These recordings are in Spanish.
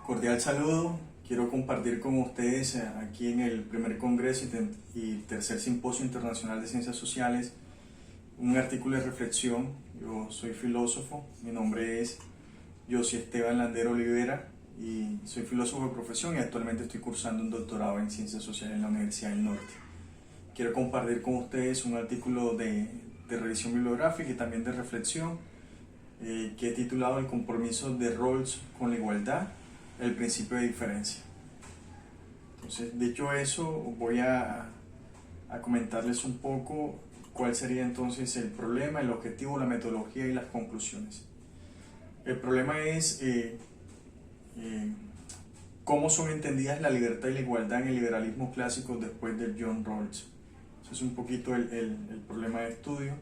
Cordial saludo. Quiero compartir con ustedes aquí en el primer congreso y tercer simposio internacional de ciencias sociales un artículo de reflexión. Yo soy filósofo, mi nombre es José Esteban Landero Olivera y soy filósofo de profesión y actualmente estoy cursando un doctorado en ciencias sociales en la Universidad del Norte. Quiero compartir con ustedes un artículo de revisión bibliográfica y también de reflexión que he titulado El compromiso de Rawls con la igualdad, el principio de diferencia. Entonces, dicho eso, voy a comentarles un poco cuál sería entonces el problema, el objetivo, la metodología y las conclusiones. El problema es cómo son entendidas la libertad y la igualdad en el liberalismo clásico después de John Rawls. Eso es un poquito el problema de estudio,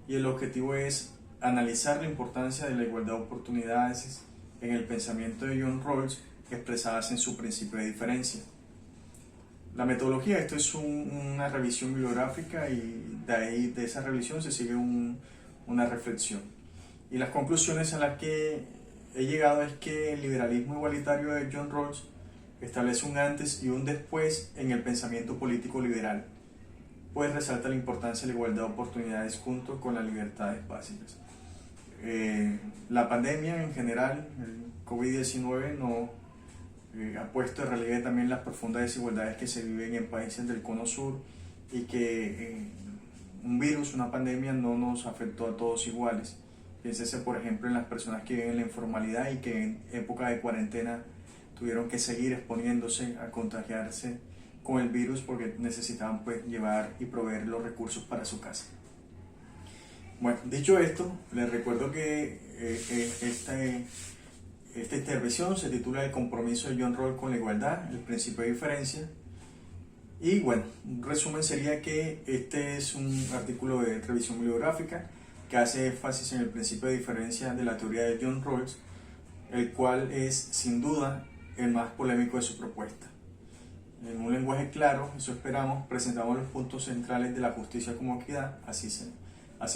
y el objetivo es analizar la importancia de la igualdad de oportunidades en el pensamiento de John Rawls expresadas en su principio de diferencia. La metodología, esto es una revisión bibliográfica y de esa revisión se sigue una reflexión. Y las conclusiones a las que he llegado es que el liberalismo igualitario de John Rawls establece un antes y un después en el pensamiento político liberal, pues resalta la importancia de la igualdad de oportunidades junto con las libertades básicas. La pandemia en general, el COVID-19, ha puesto en relieve también las profundas desigualdades que se viven en países del cono sur y que un virus, una pandemia, no nos afectó a todos iguales. Piénsese, por ejemplo, en las personas que viven en la informalidad y que en época de cuarentena tuvieron que seguir exponiéndose a contagiarse con el virus porque necesitaban llevar y proveer los recursos para su casa. Bueno, dicho esto, les recuerdo que esta intervención se titula El compromiso de John Rawls con la igualdad, el principio de diferencia. Y bueno, un resumen sería que este es un artículo de revisión bibliográfica que hace énfasis en el principio de diferencia de la teoría de John Rawls, el cual es sin duda el más polémico de su propuesta. En un lenguaje claro, eso esperamos, presentamos los puntos centrales de la justicia como equidad, así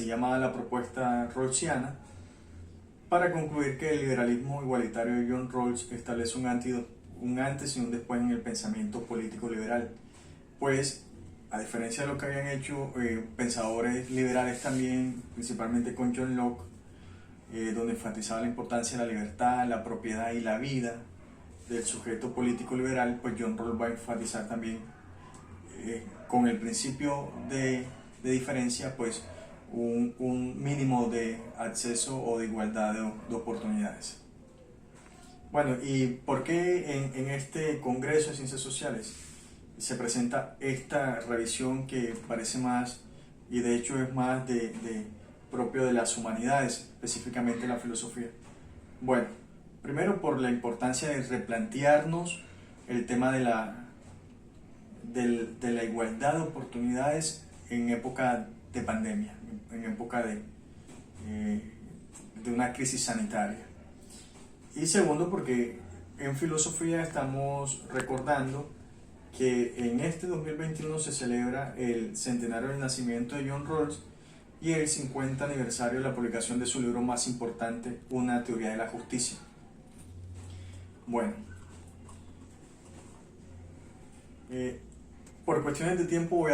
llamada la propuesta rawlsiana, para concluir que el liberalismo igualitario de John Rawls establece un antes y un después en el pensamiento político liberal, pues a diferencia de lo que habían hecho pensadores liberales también, principalmente con John Locke, donde enfatizaba la importancia de la libertad, la propiedad y la vida del sujeto político liberal, pues John Rawls va a enfatizar también con el principio de diferencia, pues un mínimo de acceso o de igualdad de oportunidades. Bueno, ¿y por qué en este Congreso de Ciencias Sociales se presenta esta revisión que parece más, y de hecho es más propio de las humanidades, específicamente la filosofía? Bueno, primero por la importancia de replantearnos el tema de la igualdad de oportunidades en época de pandemia, en época de una crisis sanitaria. Y segundo, porque en filosofía estamos recordando que en este 2021 se celebra el centenario del nacimiento de John Rawls y el 50 aniversario de la publicación de su libro más importante, Una teoría de la justicia. Bueno, por cuestiones de tiempo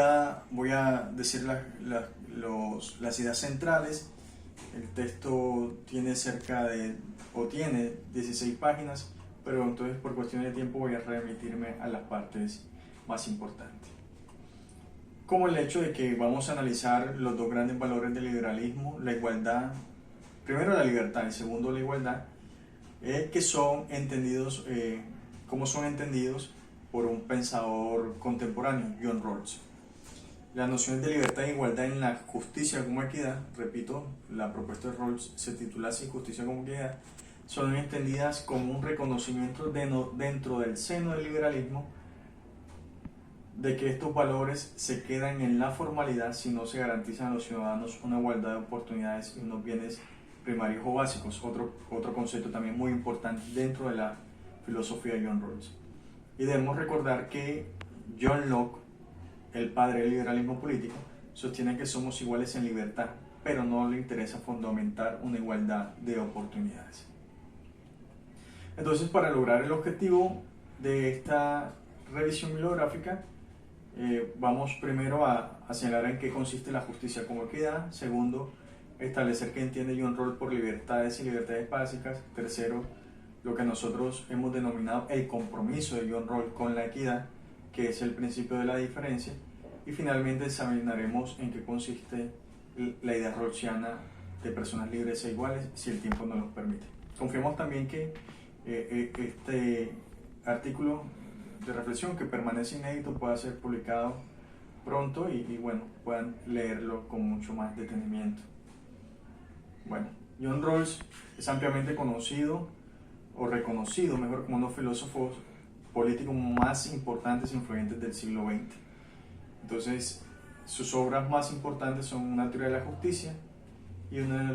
voy a decir las ideas centrales. El texto tiene tiene 16 páginas, pero entonces por cuestiones de tiempo voy a remitirme a las partes más importantes. Como el hecho de que vamos a analizar los dos grandes valores del liberalismo, la igualdad, primero la libertad y segundo la igualdad, que son entendidos, como son entendidos por un pensador contemporáneo, John Rawls. Las nociones de libertad e igualdad en la justicia como equidad, repito, la propuesta de Rawls se titula así, justicia como equidad, son entendidas como un reconocimiento dentro del seno del liberalismo de que estos valores se quedan en la formalidad si no se garantizan a los ciudadanos una igualdad de oportunidades y unos bienes primarios o básicos, otro concepto también muy importante dentro de la filosofía de John Rawls. Y debemos recordar que John Locke, el padre del liberalismo político, sostiene que somos iguales en libertad, pero no le interesa fundamentar una igualdad de oportunidades. Entonces, para lograr el objetivo de esta revisión bibliográfica, vamos primero a señalar en qué consiste la justicia como equidad. Segundo, establecer qué entiende John Rawls por libertades y libertades básicas. Tercero, lo que nosotros hemos denominado el compromiso de John Rawls con la equidad, que es el principio de la diferencia. Y finalmente examinaremos en qué consiste la idea rawlsiana de personas libres e iguales, si el tiempo nos lo permite. Confiamos también que este artículo de reflexión, que permanece inédito, pueda ser publicado pronto y bueno, puedan leerlo con mucho más detenimiento. Bueno, John Rawls es ampliamente conocido o reconocido mejor como uno de los filósofos políticos más importantes e influyentes del siglo XX. Entonces, sus obras más importantes son Una teoría de la justicia y uno de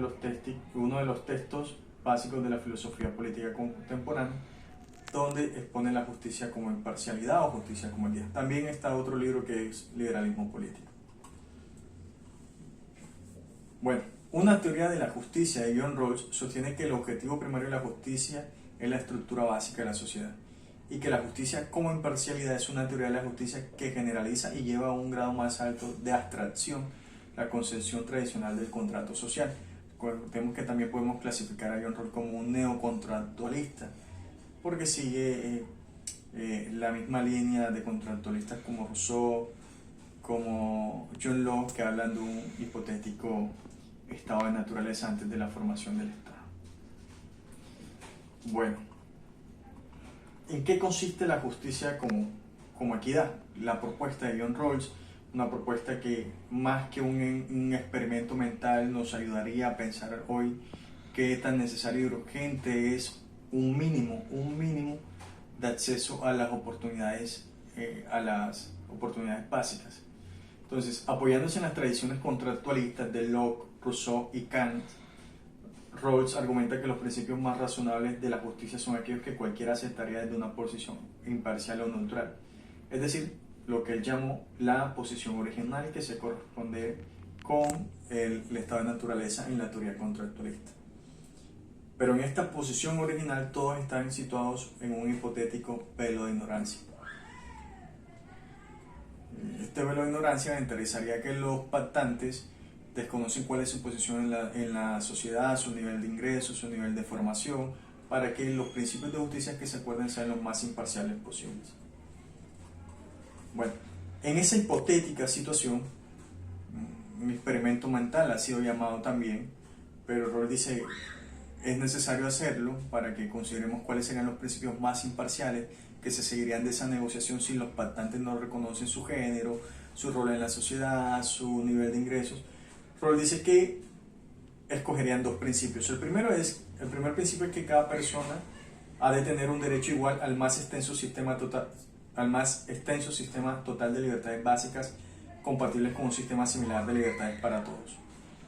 los textos básicos de la filosofía política contemporánea, donde expone la justicia como imparcialidad o justicia como equidad. También está otro libro que es Liberalismo político. Bueno, Una teoría de la justicia de John Rawls sostiene que el objetivo primario de la justicia es la estructura básica de la sociedad y que la justicia como imparcialidad es una teoría de la justicia que generaliza y lleva a un grado más alto de abstracción la concepción tradicional del contrato social. Recordemos que también podemos clasificar a John Rawls como un neocontractualista, porque sigue la misma línea de contractualistas como Rousseau, como John Locke, que hablan de un hipotético estado de naturaleza antes de la formación del Estado. Bueno, ¿en qué consiste la justicia como equidad? La propuesta de John Rawls, una propuesta que más que un experimento mental nos ayudaría a pensar hoy qué tan necesario y urgente es un mínimo de acceso a las oportunidades básicas. Entonces, apoyándose en las tradiciones contractualistas de Locke, Rousseau y Kant, Rawls argumenta que los principios más razonables de la justicia son aquellos que cualquiera aceptaría desde una posición imparcial o neutral, es decir, lo que él llamó la posición original, que se corresponde con el estado de naturaleza en la teoría contractualista. Pero en esta posición original todos están situados en un hipotético velo de ignorancia. Este velo de ignorancia interesaría que los pactantes desconocen cuál es su posición en la sociedad, su nivel de ingresos, su nivel de formación, para que los principios de justicia que se acuerden sean los más imparciales posibles. Bueno, en esa hipotética situación, un experimento mental ha sido llamado también, pero Rawls dice es necesario hacerlo para que consideremos cuáles serían los principios más imparciales que se seguirían de esa negociación si los pactantes no reconocen su género, su rol en la sociedad, su nivel de ingresos. Rawls dice que escogerían dos principios. El primer principio es que cada persona ha de tener un derecho igual al más extenso sistema total de libertades básicas compatibles con un sistema similar de libertades para todos.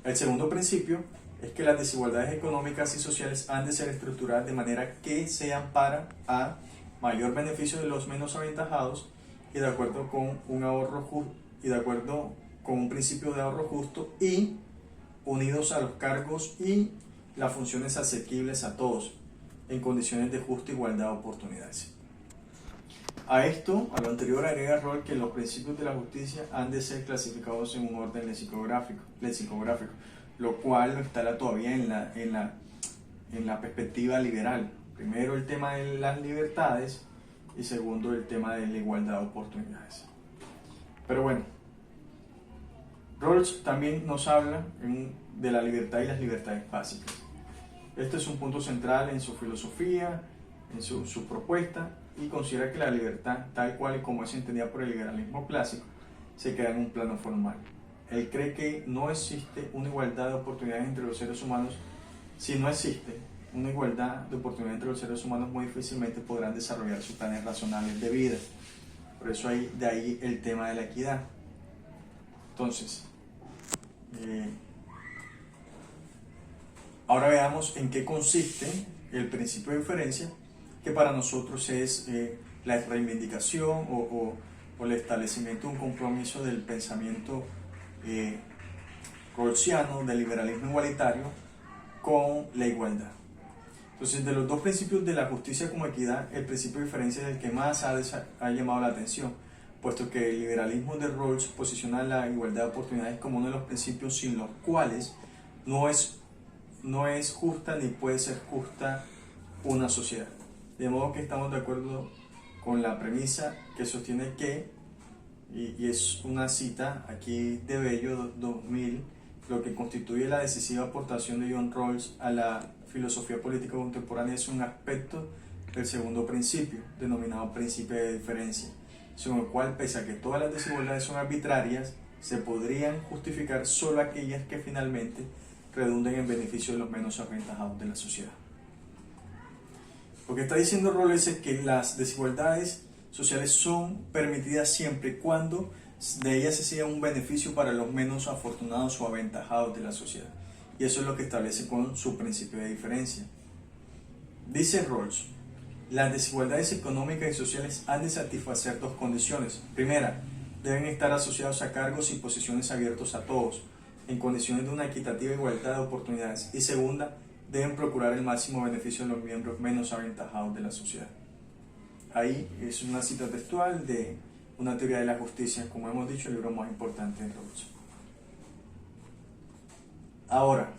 El segundo principio es que las desigualdades económicas y sociales han de ser estructuradas de manera que sean para a mayor beneficio de los menos aventajados y de acuerdo con un principio de ahorro justo y unidos a los cargos y las funciones asequibles a todos en condiciones de justa igualdad de oportunidades. A lo anterior agrega Rawls que los principios de la justicia han de ser clasificados en un orden lexicográfico, lo cual lo instala todavía en la perspectiva liberal. Primero el tema de las libertades y segundo el tema de la igualdad de oportunidades. Pero bueno, Rawls también nos habla de la libertad y las libertades básicas. Este es un punto central en su filosofía, en su propuesta, y considera que la libertad, tal cual y como es entendida por el liberalismo clásico, se queda en un plano formal. Él cree que no existe una igualdad de oportunidades entre los seres humanos. Si no existe una igualdad de oportunidades entre los seres humanos, muy difícilmente podrán desarrollar sus planes razonables de vida. Por eso de ahí el tema de la equidad. Entonces, ahora veamos en qué consiste el principio de diferencia, que para nosotros es la reivindicación o el establecimiento de un compromiso del pensamiento rawlsiano del liberalismo igualitario con la igualdad. Entonces, de los dos principios de la justicia como equidad, el principio de diferencia es el que más ha llamado la atención, puesto que el liberalismo de Rawls posiciona la igualdad de oportunidades como uno de los principios sin los cuales no es justa ni puede ser justa una sociedad. De modo que estamos de acuerdo con la premisa que sostiene que, y es una cita aquí de Bello 2000, lo que constituye la decisiva aportación de John Rawls a la filosofía política contemporánea es un aspecto del segundo principio, denominado principio de diferencia, según el cual, pese a que todas las desigualdades son arbitrarias, se podrían justificar solo aquellas que finalmente redunden en beneficio de los menos aventajados de la sociedad. Lo que está diciendo Rawls es que las desigualdades sociales son permitidas siempre y cuando de ellas se sea un beneficio para los menos afortunados o aventajados de la sociedad. Y eso es lo que establece con su principio de diferencia. Dice Rawls, las desigualdades económicas y sociales han de satisfacer dos condiciones. Primera, deben estar asociados a cargos y posiciones abiertos a todos, en condiciones de una equitativa igualdad de oportunidades. Y segunda, deben procurar el máximo beneficio de los miembros menos aventajados de la sociedad. Ahí es una cita textual de una teoría de la justicia, como hemos dicho, el libro más importante de Rawls. Ahora,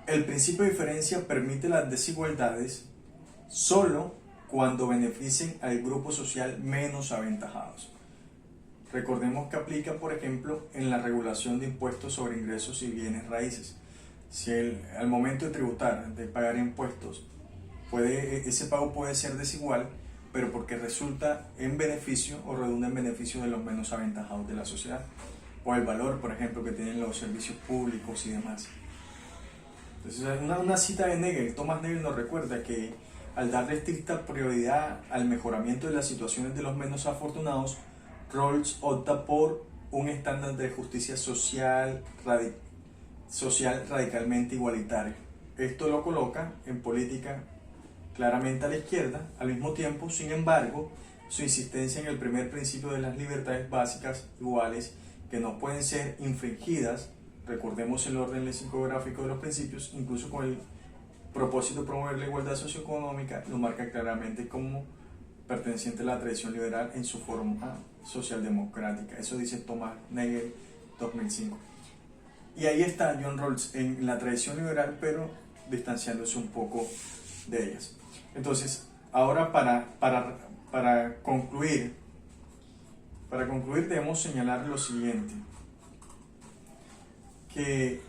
el principio de diferencia permite las desigualdades solo cuando beneficien al grupo social menos aventajados. Recordemos que aplica, por ejemplo, en la regulación de impuestos sobre ingresos y bienes raíces. Si al momento de tributar, de pagar impuestos, ese pago puede ser desigual, pero porque resulta en beneficio o redunda en beneficio de los menos aventajados de la sociedad, o el valor, por ejemplo, que tienen los servicios públicos y demás. Entonces, una cita de Nagel, Thomas Nagel nos recuerda que al darle estricta prioridad al mejoramiento de las situaciones de los menos afortunados, Rawls opta por un estándar de justicia social radicalmente igualitario. Esto lo coloca en política claramente a la izquierda. Al mismo tiempo, sin embargo, su insistencia en el primer principio de las libertades básicas iguales que no pueden ser infringidas, recordemos el orden lexicográfico de los principios, incluso con el propósito de promover la igualdad socioeconómica, lo marca claramente como perteneciente a la tradición liberal en su forma socialdemocrática. Eso dice Thomas Nagel 2005. Y ahí está John Rawls en la tradición liberal, pero distanciándose un poco de ellas. Entonces, ahora para concluir debemos señalar lo siguiente, que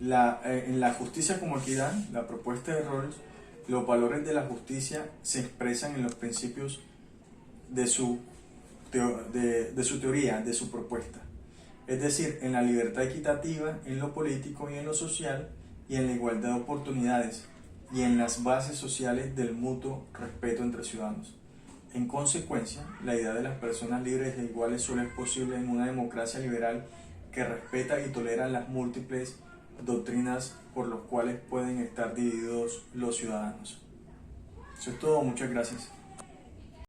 en la justicia como equidad, la propuesta de Rawls, los valores de la justicia se expresan en los principios de su teoría, de su propuesta. Es decir, en la libertad equitativa, en lo político y en lo social, y en la igualdad de oportunidades, y en las bases sociales del mutuo respeto entre ciudadanos. En consecuencia, la idea de las personas libres e iguales solo es posible en una democracia liberal que respeta y tolera las múltiples doctrinas por las cuales pueden estar divididos los ciudadanos. Eso es todo, muchas gracias.